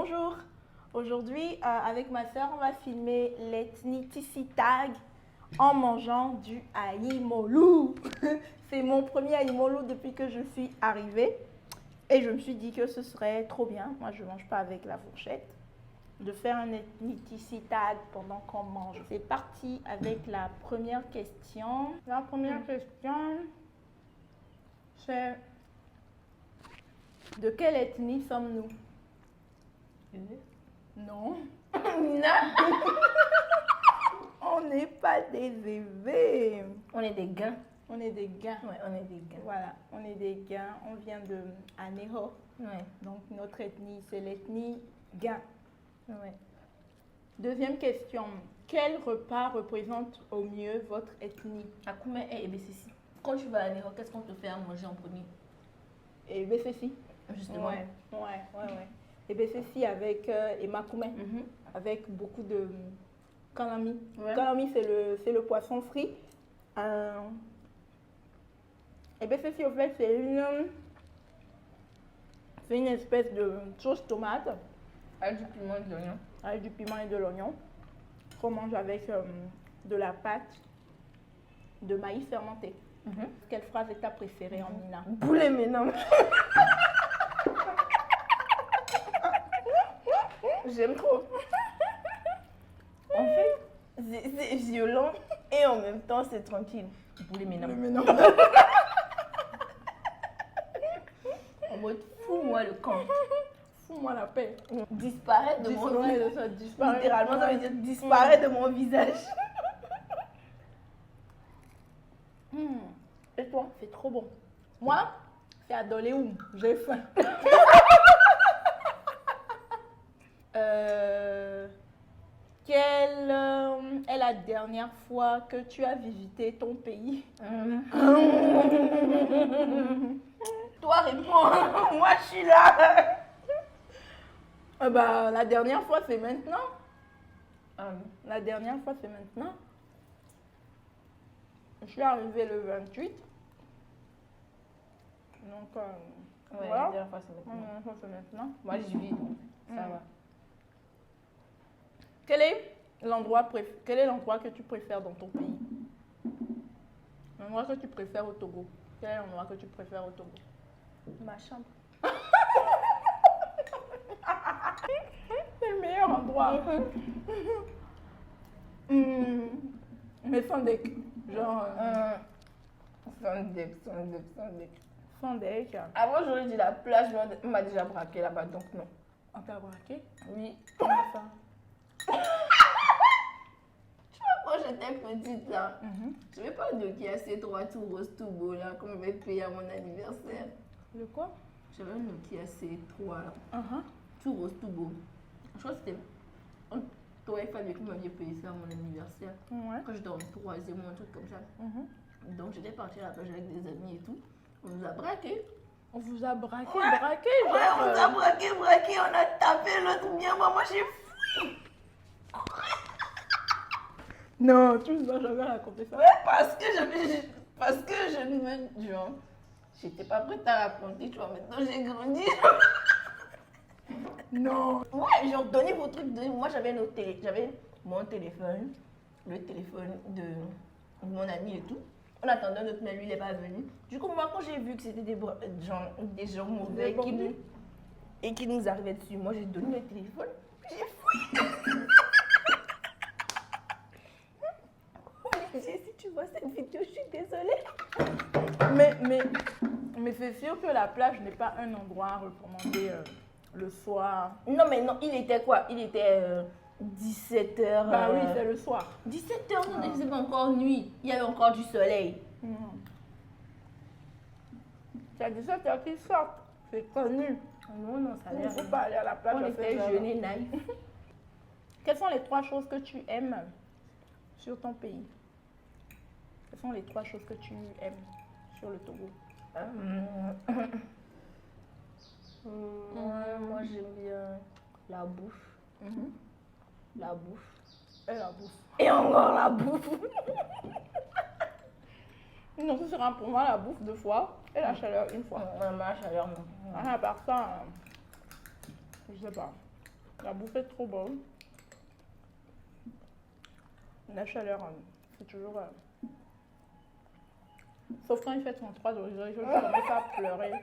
Bonjour. Aujourd'hui, avec ma soeur, on va filmer l'ethnicity tag en mangeant du aïmolou. C'est mon premier aïmolou depuis que je suis arrivée. Et je me suis dit que ce serait trop bien, moi je ne mange pas avec la fourchette, de faire un ethnicity tag pendant qu'on mange. C'est parti avec la première question. La première question, c'est de quelle ethnie sommes-nous? Non. Non. On n'est pas des évés. On est des gains. On est des gains. Ouais, on est des gains. Voilà, on est des gains. On vient de Aného. Ouais. Donc notre ethnie, c'est l'ethnie gain. Ouais. Deuxième question. Quel repas représente au mieux votre ethnie? Akume et Ebesisi. Quand tu vas à Néro, qu'est-ce qu'on te fait à manger en premier? Et BCC. Justement. Ouais. Et BCC avec Emakume, avec beaucoup de kanami. Ouais. Kanami, c'est le poisson frit. Et BCC, au fait, c'est une espèce de sauce tomate Avec du piment et de l'oignon. avec du piment et de l'oignon qu'on mange avec de la pâte de maïs fermenté. Quelle phrase est ta préférée en Mina? Boulet maintenant. J'aime trop. En fait, c'est violent et en même temps c'est tranquille. Boulet maintenant. En mode fous-moi le camp. Fous-moi la paix. Disparaître de mon visage. Ça disparaît. Littéralement, ça veut dire disparaître de mon visage. Et toi? C'est trop bon. Moi, c'est Adoléoum. J'ai faim. Quelle est la dernière fois que tu as visité ton pays? Toi, réponds. Moi, je suis là. La dernière fois, c'est maintenant. La dernière fois, c'est maintenant. Je suis arrivée le 28. Donc, Ouais, voilà. la dernière fois, c'est La maintenant. dernière fois, c'est maintenant. Moi, j'y vis, donc ça va. Quel est l'endroit que tu préfères dans ton pays? L'endroit que tu préfères au Togo. Quel est l'endroit que tu préfères au Togo? Ma chambre. C'est le meilleur endroit. Mais sans deck. Genre, Sans deck. sans deck. Avant, j'aurais dit la plage, mais on m'a déjà braqué là-bas, donc non. On t'a braqué? Oui. Comment ça? Quand j'étais petite, là, je vais pas de Nokia C3 tout rose tout beau, là, qu'on m'avait payé à mon anniversaire. Le quoi? J'avais un Nokia C3, là, Uh-huh. tout rose tout beau. Je crois que c'était... Toi et Fabien qui m'aviez payé ça à mon anniversaire. Ouais. Quand j'étais en troisième ou un truc comme ça. Donc j'étais partie à la plage avec des amis et tout. On nous a braqués. On vous a braqué, Ouais. braqué, Ouais, genre. on nous a braqués, on a tapé l'autre bien. Moi, j'ai fui. Non, tu ne dois jamais raconter ça. Ouais, parce que je ne me... Genre, j'étais pas prête à raconter, tu vois. Maintenant, j'ai grandi. Non. Ouais, genre, donnez vos trucs. Moi, j'avais mon téléphone, le téléphone de mon ami et tout. On attendait notre mais lui, il n'est pas venu. Du coup, moi, quand j'ai vu que c'était des gens mauvais qui nous arrivaient dessus, moi, j'ai donné le téléphone. J'ai fui. Si tu vois cette vidéo, je suis désolée. Mais c'est sûr que la plage n'est pas un endroit recommandé le soir. Non, mais non, il était quoi? Il était 17h. Bah oui, c'est le soir. 17h, on c'est pas encore nuit. Il y avait encore du soleil. C'est à 17h qu'ils sortent. C'est connu. Non, ça a Il ne l'air. faut pas aller à la plage. On à était cette heure-là. jeunes et naïfs. Quelles sont les 3 choses que tu aimes sur ton pays? Quelles sont les 3 choses que tu aimes sur le Togo? Moi, j'aime bien la bouffe. La bouffe. Et la bouffe. Et encore la bouffe. Non, ce sera pour moi la bouffe 2 fois et la chaleur 1 fois. La chaleur, non. À part ça, je sais pas. La bouffe est trop bonne. La chaleur, c'est toujours... Sauf quand il fait 33 degrés, je commence à pleurer.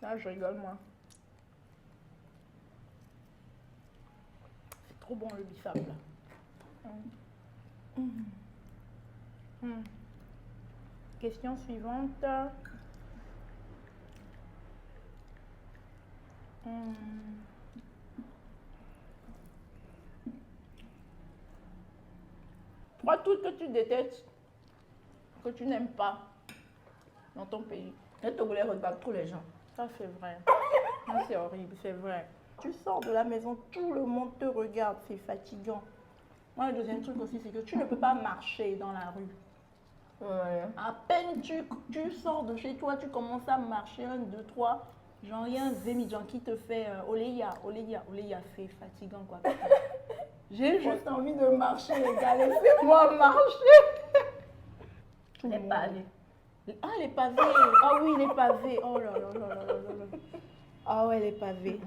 Là, je rigole, moi. C'est trop bon, le bissap, là. Question suivante. Trois trucs que tu détestes, que tu n'aimes pas dans ton pays. Les Togolais regardent tous les gens. Ça, c'est vrai. Ça, c'est horrible, c'est vrai. Tu sors de la maison, tout le monde te regarde, c'est fatigant. Moi, le deuxième truc aussi, c'est que tu ne peux pas marcher dans la rue. Ouais. À peine tu sors de chez toi, tu commences à marcher, 1, 2, 3. Genre, il y a un Zémidjan qui te fait Oléya, c'est fatigant, quoi. J'ai juste envie de marcher, les gars, laissez-moi marcher. Les pavés. Ah, les pavés. Ah oui, les pavés. Oh là là là là là là. Ah ouais, les pavés.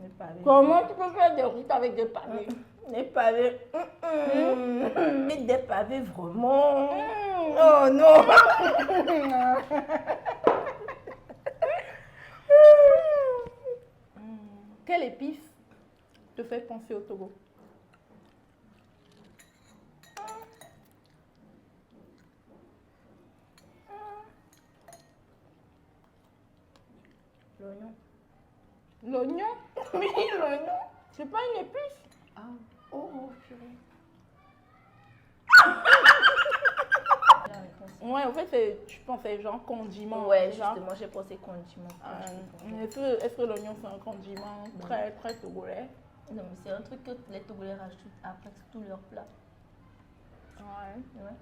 Les pavés. Comment tu peux faire des routes avec des pavés? Les pavés. Et des pavés vraiment. Oh non. Quelle épice te fait penser au Togo? L'oignon. L'oignon? Oui, l'oignon. C'est pas une épice? Ah. Oh, purée. Ouais, en fait, tu pensais genre condiment. Ouais, genre. justement, j'ai pensé condiment. Est-ce que l'oignon c'est un condiment très très togolais? Non, mais c'est un truc que les Togolais rajoutent à presque tous leurs plats. Ouais. Ouais.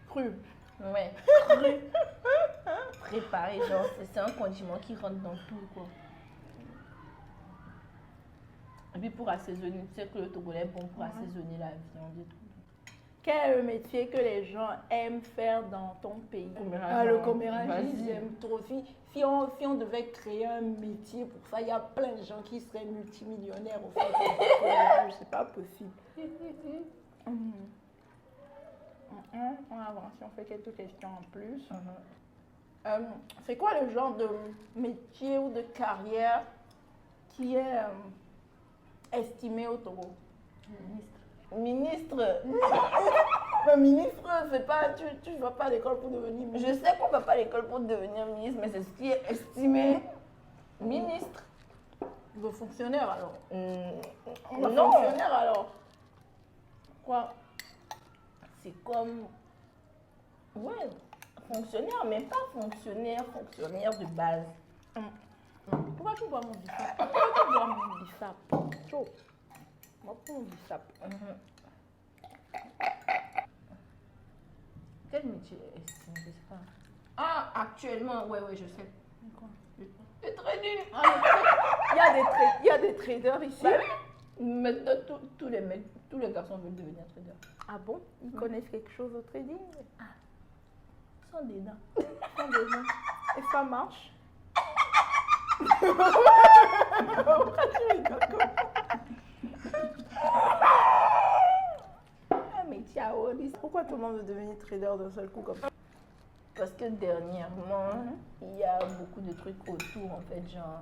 Cru. Ouais. Préparé, genre, c'est un condiment qui rentre dans tout, quoi. Et puis pour assaisonner, tu sais que le Togolais est bon pour assaisonner la viande et tout. Quel est le métier que les gens aiment faire dans ton pays? Commérage. Le commérage, Vas-y. j'aime trop. Si on devait créer un métier pour ça, il y a plein de gens qui seraient multimillionnaires au fait. C'est pas possible. On avance, on fait quelques questions en plus. C'est quoi le genre de métier ou de carrière qui est estimé au Togo? Ministre. Le ministre, c'est pas, tu vas pas à l'école pour devenir ministre. Je sais qu'on ne va pas à l'école pour devenir ministre, mais c'est ce qui est estimé. Ministre. Le fonctionnaire alors. Non. Fonctionnaire alors. Quoi? C'est comme. Ouais, fonctionnaire, mais pas fonctionnaire de base. Pourquoi tu bois mon bissap? Pourquoi tu bois mon bissap? Chaud. Moi, pour mon bissap. Quel métier est estimé? Je sais pas. Ah, actuellement, ouais, je sais. Quoi? C'est très nul. Il y a des traders ici. Bah oui. Maintenant, tous les garçons veulent devenir traders. Ah bon? Ils connaissent quelque chose au trading? Sans des dents. Sans besoin. Et ça marche? Pourquoi tu rigoles comme ça? Ah, mais ciao. Pourquoi tout le monde veut devenir trader d'un seul coup comme ça? Parce que dernièrement, il y a beaucoup de trucs autour, en fait, genre.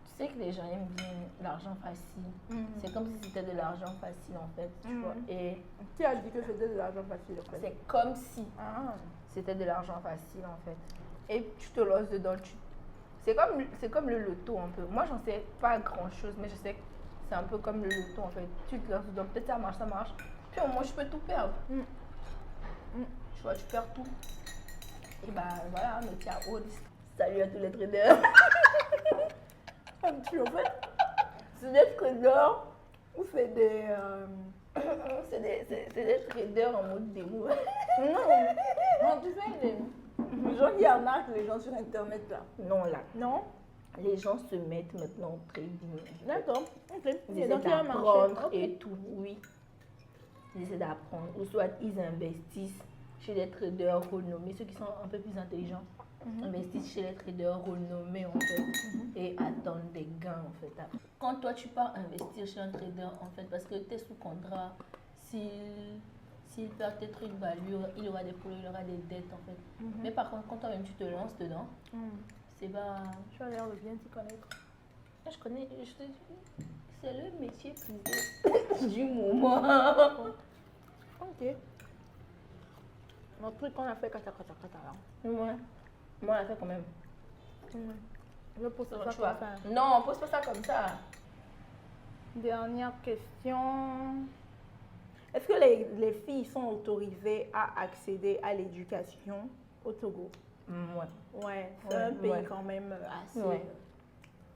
Tu sais que les gens aiment bien l'argent facile. C'est comme si c'était de l'argent facile, en fait, tu vois. Et Qui a dit que c'était de l'argent facile en fait? c'est comme si c'était de l'argent facile, en fait. Et tu te lances dedans. C'est comme le loto, un peu. Moi, j'en sais pas grand-chose, mais je sais que c'est un peu comme le loto, en fait. Tu te lances dedans, peut-être ça marche. Puis au moins, je peux tout perdre. Tu vois, tu perds tout. Et bah voilà, mais tiens, salut à tous les traders. En fait, c'est des traders ou c'est des... C'est des traders en mode démo. Non, tu sais, les gens qui arnaquent les gens sur Internet là. Non, là. Non? Les gens se mettent maintenant au trading. D'accord. Ok. Ils essaient Donc il y a un d'apprendre marché. et tout, oui. Ils essaient d'apprendre. Ou soit ils investissent chez des traders renommés, ceux qui sont un peu plus intelligents. investir chez les traders renommés en fait et attendre des gains en fait. Quand toi tu pars investir chez un trader en fait parce que tu es sous contrat, s'il perd tes trucs, bah, il aura des problèmes, il aura des dettes en fait. Mais par contre quand toi-même tu te lances dedans, c'est bah... Tu as l'air de bien t'y connaître. Je connais, je te dis, c'est le métier prisé du moment. Ok. Notre truc qu'on a fait kata là. Ouais. Moi, on l'a fait quand même. Je pose ça Tu comme vois. ça. Non, pose pas ça comme ça. Dernière question. Est-ce que les filles sont autorisées à accéder à l'éducation au Togo? Ouais. Ouais, c'est un pays ouais. quand même assez Ouais.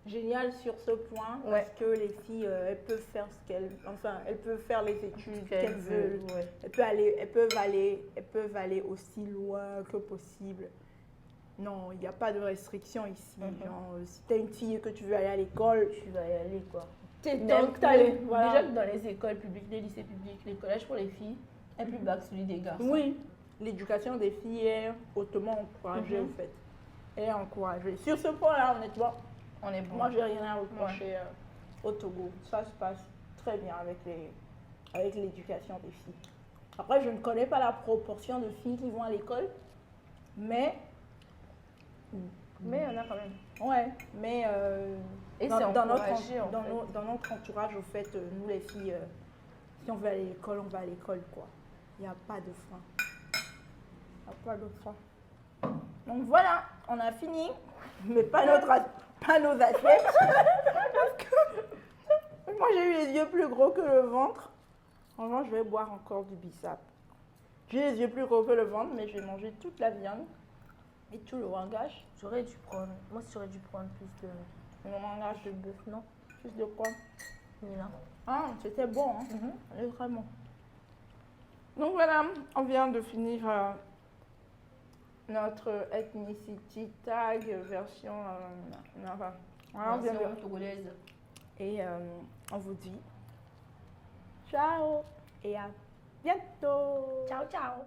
génial sur ce point Ouais. parce que les filles, elles peuvent faire ce qu'elles, enfin, elles peuvent faire les études Qu'elles qu'elles veulent. ouais. Elles peuvent aller aussi loin que possible. Non, il n'y a pas de restriction ici. Genre, si tu es une fille et que tu veux aller à l'école, Tu vas y aller quoi. tant que t'as les- Déjà voilà. que dans les écoles publiques, les lycées publics, les collèges pour les filles est plus bas que celui des garçons. Oui, l'éducation des filles est hautement encouragée en fait. Elle est encouragée. Sur ce point-là, honnêtement, On est bon. moi j'ai rien à reprocher au Togo. Ça se passe très bien avec l'éducation des filles. Après, je ne connais pas la proportion de filles qui vont à l'école, mais Mais il y en a quand même. ouais, mais Et dans, c'est dans notre, encouragé, en dans fait. nos- dans notre entourage, au fait, nous les filles, si on veut aller à l'école, on va à l'école quoi. Il n'y a pas de frein. Il n'y a pas de frein. Donc voilà, on a fini, mais pas nos assiettes. Parce que moi j'ai eu les yeux plus gros que le ventre. En revanche, je vais boire encore du bissap. J'ai les yeux plus gros que le ventre, mais je vais manger toute la viande et tout le wangage. J'aurais dû prendre, moi j'aurais dû prendre plus de Le wangage de bœuf, non? plus de quoi? Mais là. Ah, c'était bon, hein? C'est vraiment. Donc voilà, on vient de finir notre ethnicity tag version. Enfin, voilà, on vient de- Version togolaise. Et on vous dit ciao et à bientôt. Ciao, ciao.